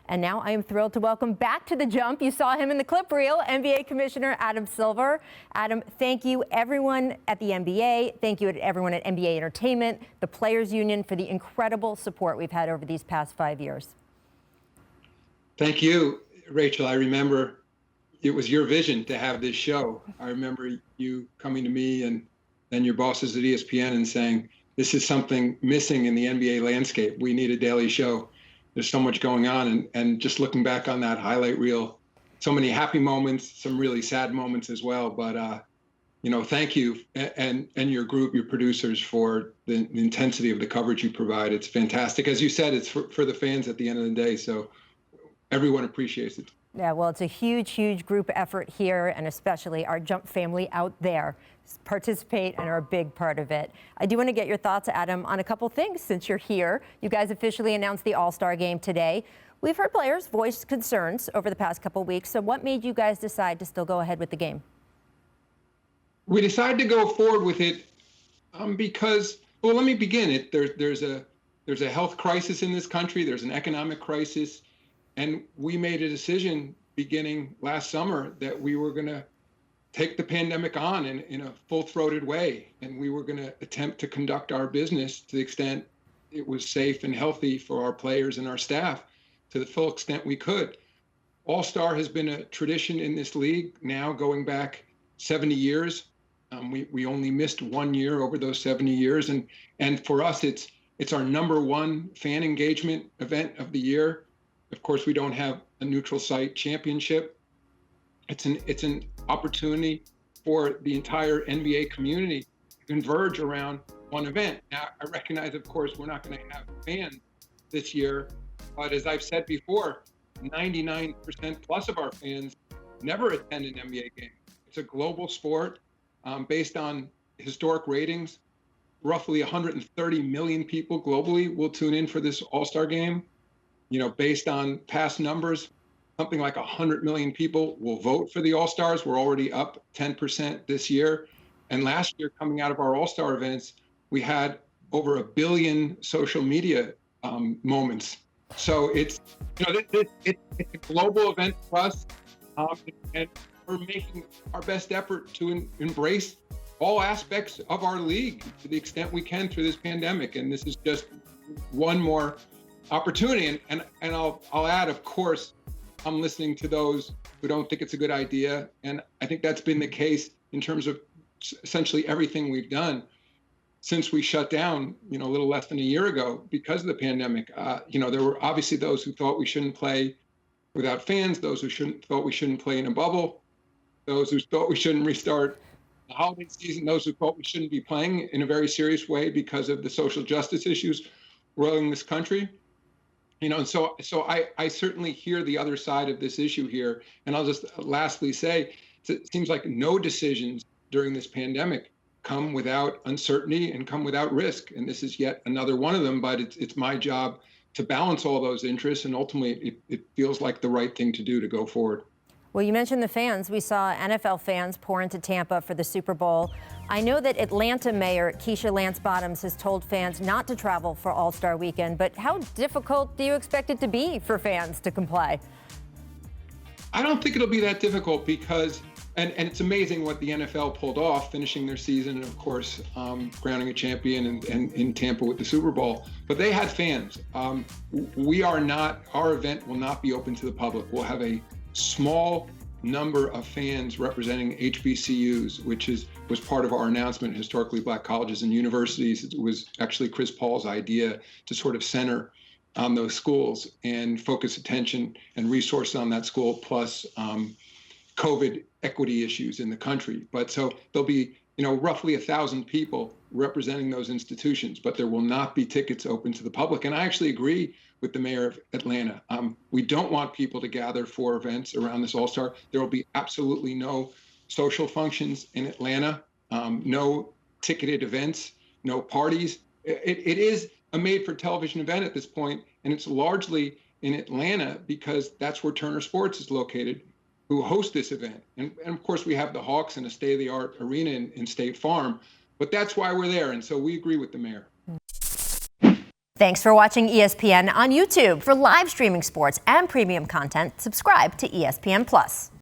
And now I am thrilled to welcome back to the Jump. You saw him in the clip reel, NBA Commissioner Adam Silver. Adam, thank you everyone at the NBA. Thank you to everyone at NBA Entertainment, the Players Union, for the incredible support we've had over these past 5 years. Thank you, Rachel. I remember it was your vision to have this show. I remember you coming to me and then your bosses at ESPN and saying, this is something missing in the NBA landscape. We need a daily show. There's so much going on. And just looking back on that highlight reel, so many happy moments, some really sad moments as well. But, thank you and your group, your producers, for the intensity of the coverage you provide. It's fantastic. As you said, it's for the fans at the end of the day. So everyone appreciates it. Yeah, well, it's a huge group effort here, and especially our Jump family out there participate and are a big part of it. I do want to get your thoughts, Adam, on a couple things since you're here. You guys officially announced the AllStar Game today. We've heard players voice concerns over the past couple weeks. So what made you guys decide to still go ahead with the game? We decided to go forward with it because, well, let me begin. There's a health crisis in this country. There's an economic crisis. And we made a decision beginning last summer that we were going to take the pandemic on in a full-throated way. And we were going to attempt to conduct our business to the extent it was safe and healthy for our players and our staff to the full extent we could. All-Star has been a tradition in this league now going back 70 years. We only missed 1 year over those 70 years. And for us, it's our #1 fan engagement event of the year. Of course, we don't have a neutral site championship. It's an opportunity for the entire NBA community to converge around one event. Now, I recognize, of course, we're not going to have fans this year, but as I've said before, 99% plus of our fans never attend an NBA game. It's a global sport based on historic ratings. Roughly 130 million people globally will tune in for this All-Star Game. Based on past numbers, something like 100 million people will vote for the All-Stars. We're already up 10% this year. And last year, coming out of our All-Star events, we had over 1 billion social media moments. So it's a global event for us. And we're making our best effort to embrace all aspects of our league to the extent we can through this pandemic. And this is just one more opportunity. And I'll add, of course, I'm listening to those who don't think it's a good idea. And I think that's been the case in terms of essentially everything we've done since we shut down, a little less than a year ago because of the pandemic. There were obviously those who thought we shouldn't play without fans, those who thought we shouldn't play in a bubble, those who thought we shouldn't restart the holiday season, those who thought we shouldn't be playing in a very serious way because of the social justice issues roiling this country. And so I certainly hear the other side of this issue here. And I'll just lastly say, it seems like no decisions during this pandemic come without uncertainty and come without risk. And this is yet another one of them, but it's my job to balance all those interests. And ultimately, it feels like the right thing to do to go forward. Well, you mentioned the fans. We saw NFL fans pour into Tampa for the Super Bowl. I know that Atlanta Mayor Keisha Lance Bottoms has told fans not to travel for All-Star Weekend, but how difficult do you expect it to be for fans to comply? I don't think it'll be that difficult because, and it's amazing what the NFL pulled off, finishing their season and, of course, crowning a champion and in Tampa with the Super Bowl. But they had fans. Our event will not be open to the public. We'll have a small number of fans representing HBCUs, which was part of our announcement, Historically Black Colleges and Universities. It was actually Chris Paul's idea to sort of center on those schools and focus attention and resources on that school, plus COVID equity issues in the country. But so there'll be, roughly 1,000 people representing those institutions, but there will not be tickets open to the public. And I actually agree with the mayor of Atlanta. We don't want people to gather for events around this All-Star. There will be absolutely no social functions in Atlanta, no ticketed events, no parties. It is a made-for-television event at this point, and it's largely in Atlanta because that's where Turner Sports is located, who host this event. And of course, we have the Hawks and a state-of-the-art arena in State Farm, but that's why we're there. And so we agree with the mayor. Thanks for watching ESPN on YouTube. For live streaming sports and premium content, subscribe to ESPN+.